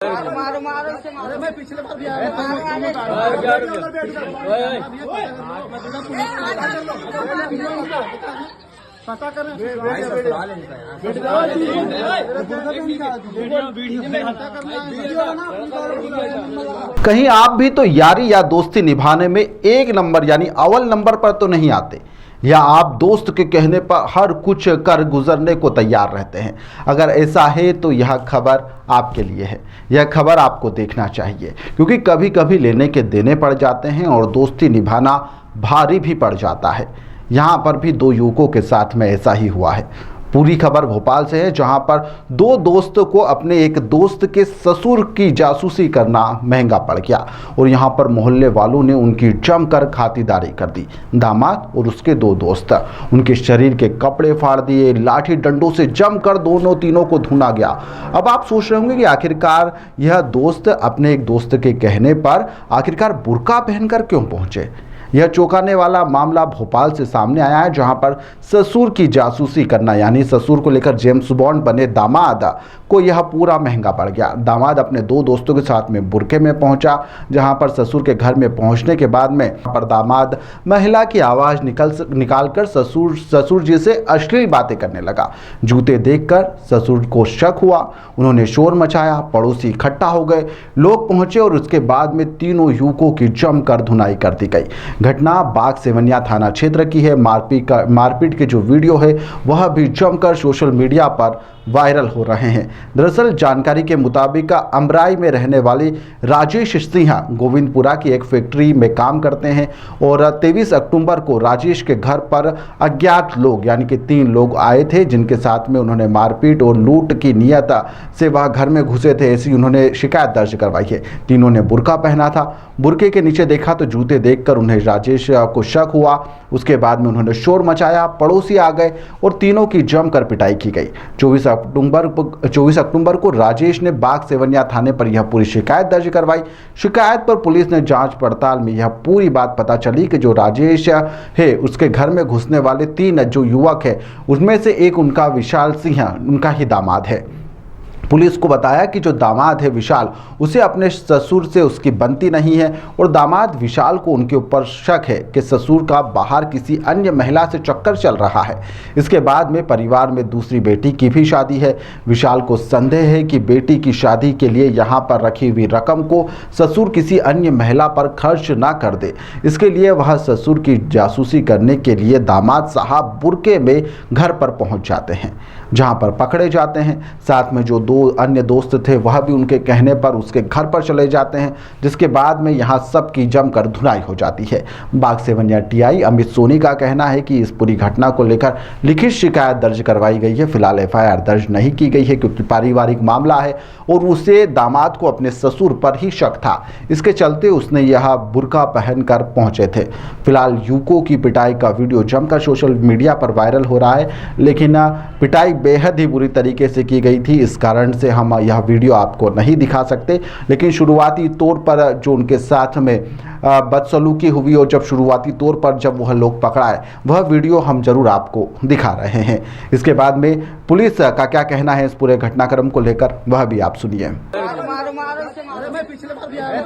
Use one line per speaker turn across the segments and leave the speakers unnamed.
मारो मारो इसे मारो। मैं पिछले बार भी आया पता करें
कहीं आप भी तो यारी या दोस्ती निभाने में एक नंबर यानी अव्वल नंबर पर तो नहीं आते, या आप दोस्त के कहने पर हर कुछ कर गुजरने को तैयार रहते हैं। अगर ऐसा है तो यह खबर आपके लिए है। यह खबर आपको देखना चाहिए, क्योंकि कभी कभी लेने के देने पड़ जाते हैं और दोस्ती निभाना भारी भी पड़ जाता है। यहाँ पर भी दो युवकों के साथ में ऐसा ही हुआ है। पूरी खबर भोपाल से है, जहां पर दो दोस्तों को अपने एक दोस्त के ससुर की जासूसी करना महंगा पड़ गया और यहां पर मोहल्ले वालों ने उनकी जमकर खातिरदारी कर दी। दामाद और उसके दो दोस्त उनके शरीर के कपड़े फाड़ दिए, लाठी डंडों से जमकर दोनों तीनों को धुना गया। अब आप सोच रहे होंगे कि आखिरकार यह दोस्त अपने एक दोस्त के कहने पर आखिरकार बुर्का पहनकर क्यों पहुंचे। यह चौंकाने वाला मामला भोपाल से सामने आया है, जहां पर ससुर की जासूसी करना यानी ससुर को लेकर जेम्स बॉन्ड बने दामाद को यह पूरा महंगा पड़ गया। दामाद अपने दो दोस्तों के साथ में बुर्के में पहुंचा, जहां पर ससुर के घर में पहुंचने के बाद में पर दामाद महिला की आवाज़ निकालकर ससुर जी से अश्लील बातें करने लगा। जूते देखकर ससुर को शक हुआ, उन्होंने शोर मचाया, पड़ोसी इकट्ठा हो गए, लोग पहुंचे और उसके बाद में तीनों युवकों की जमकर धुनाई कर दी गई। घटना बाग सेवनिया थाना क्षेत्र की है। मारपीट के जो वीडियो है वह भी जमकर सोशल मीडिया पर वायरल हो रहे हैं। दरअसल जानकारी के मुताबिक अमराई में रहने वाले राजेश सिंह गोविंदपुरा की एक फैक्ट्री में काम करते हैं और 23 अक्टूबर को राजेश के घर पर अज्ञात लोग यानी कि 3 लोग आए थे, जिनके साथ में उन्होंने मारपीट और लूट की नियत से वह घर में घुसे थे, ऐसी उन्होंने शिकायत दर्ज करवाई है। तीनों ने बुर्का पहना था। बुर्के के नीचे देखा तो जूते देखकर उन्हें राजेश को शक हुआ। उसके बाद में उन्होंने शोर मचाया, पड़ोसी आ गए और तीनों की जमकर पिटाई की गई। 24 अक्टूबर को राजेश ने बाग सेवनिया थाने पर यह पूरी शिकायत दर्ज करवाई। शिकायत पर पुलिस ने जांच पड़ताल में यह पूरी बात पता चली कि जो राजेश है उसके घर में घुसने वाले 3 जो युवक है उसमें से एक उनका विशाल सिंह उनका ही दामाद है। पुलिस को बताया कि जो दामाद है विशाल, उसे अपने ससुर से उसकी बनती नहीं है और दामाद विशाल को उनके ऊपर शक है कि ससुर का बाहर किसी अन्य महिला से चक्कर चल रहा है। इसके बाद में परिवार में दूसरी बेटी की भी शादी है। विशाल को संदेह है कि बेटी की शादी के लिए यहाँ पर रखी हुई रकम को ससुर किसी अन्य महिला पर खर्च ना कर दे। इसके लिए वह ससुर की जासूसी करने के लिए दामाद साहब बुर्के में घर पर पहुँच जाते हैं, जहाँ पर पकड़े जाते हैं। साथ में जो 2 अन्य दोस्त थे वह भी उनके कहने पर उसके घर पर चले जाते हैं, जिसके बाद में यहाँ सबकी जमकर धुनाई हो जाती है। बाग सेवनिया टीआई अमित सोनी का कहना है कि इस पूरी घटना को लेकर लिखित शिकायत दर्ज करवाई गई है। फिलहाल एफआईआर दर्ज नहीं की गई है, क्योंकि पारिवारिक मामला है और उसे दामाद को अपने ससुर पर ही शक था। इसके चलते उसने यह बुर्का पहनकर पहुंचे थे। फिलहाल युवकों की पिटाई का वीडियो जमकर सोशल मीडिया पर वायरल हो रहा है, लेकिन पिटाई बेहद ही बुरी तरीके से की गई थी। इस कारण से हम यह वीडियो आपको नहीं दिखा सकते, लेकिन शुरुआती तौर पर जो उनके साथ में बदसलूकी हुई और जब शुरुआती तौर पर जब वह लोग पकड़ाए वह वीडियो हम जरूर आपको दिखा रहे हैं। इसके बाद में पुलिस का क्या कहना है इस पूरे घटनाक्रम को लेकर वह भी आप सुनिए।
मैं पिछले बार भी आया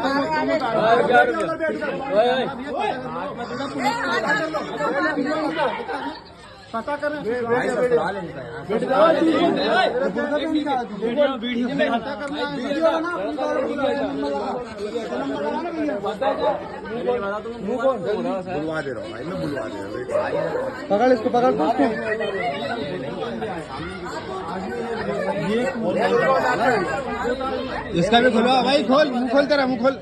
पता करें बुलवा दे रहा हूँ भाई, मैं बुलवा दे रहा हूँ। पकड़ इसको, पकड़ इसका भी खुलवा भाई, खोल मुँह खोल, तेरा मुँह खोल,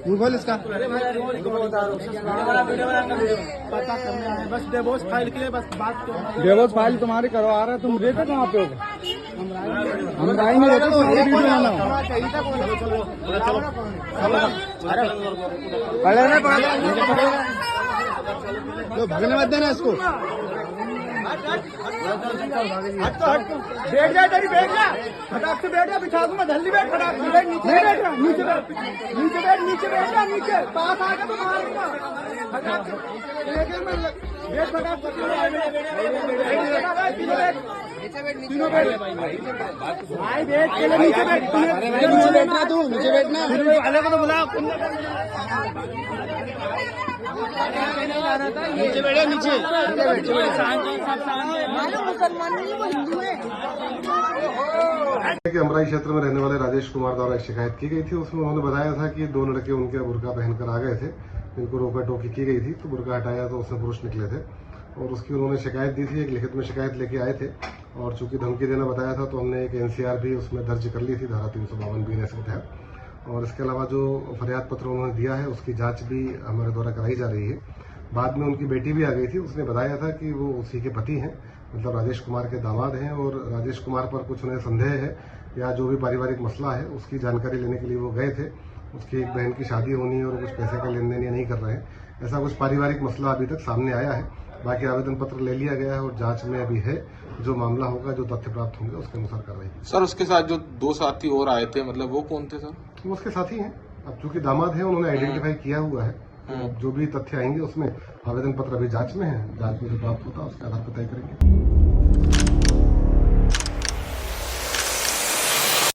मुँह खोल इसका। पता करना है बस, डिवोर्स फाइल के लिए बस बात। डिवोर्स फाइल तुम्हारी करवा रहे, तुम रहते कहाँ पे हो? हम राएंगे तो भगने मत देना इसको। बैठ जा, तेरी बैठ जा, फटाक से बैठ जा, बिठा दूंगा, जल्दी बैठ, फटाक से बैठ, नीचे बैठ, नीचे बैठ, नीचे बैठ, नीचे बैठ जा, नीचे पास आ गया तो मारूंगा, फटाक से बैठ, फटाक से तीनों बैठ भाई बैठ के नीचे बैठ नीचे बैठना तू नीचे बैठना वाले को तो बुला नीचे बैठे नीचे मुसलमान नहीं वो हिंदू है।
कि अमराई क्षेत्र में रहने वाले राजेश कुमार द्वारा एक शिकायत की गई थी। उसमें उन्होंने बताया था कि दो लड़के उनके बुर्का पहनकर आ गए थे, जिनको रोका टोकी की गई थी, तो बुर्का हटाया तो उसमें पुरुष निकले थे और उसकी उन्होंने शिकायत दी थी। एक लिखित में शिकायत लेके आए थे और चूंकि धमकी देना बताया था तो हमने एक एनसीआर भी उसमें दर्ज कर ली थी, धारा 352 BNS के तहत। और इसके अलावा जो फरियाद पत्र उन्होंने दिया है उसकी जाँच भी हमारे द्वारा कराई जा रही है। बाद में उनकी बेटी भी आ गई थी, उसने बताया था कि वो उसी के पति हैं, मतलब राजेश कुमार के दामाद हैं और राजेश कुमार पर कुछ उन्हें संदेह है या जो भी पारिवारिक मसला है उसकी जानकारी लेने के लिए वो गए थे। उसकी एक बहन की शादी होनी है और कुछ पैसे का लेन देन ये नहीं कर रहे हैं, ऐसा कुछ पारिवारिक मसला अभी तक सामने आया है। बाकी आवेदन पत्र ले लिया गया है और जांच में अभी है। जो मामला होगा, जो तथ्य प्राप्त होंगे उसके अनुसार कार्रवाई।
सर उसके साथ जो दो साथी और आए थे, मतलब वो कौन थे सर?
वो उसके साथी हैं। अब चूंकि दामाद है उन्होंने आइडेंटिफाई किया हुआ है, जो भी तथ्य आएंगे उसमें आवेदन पत्र अभी जांच में है। जांच में जो प्राप्त होता है उसके आधार पर तय करेंगे।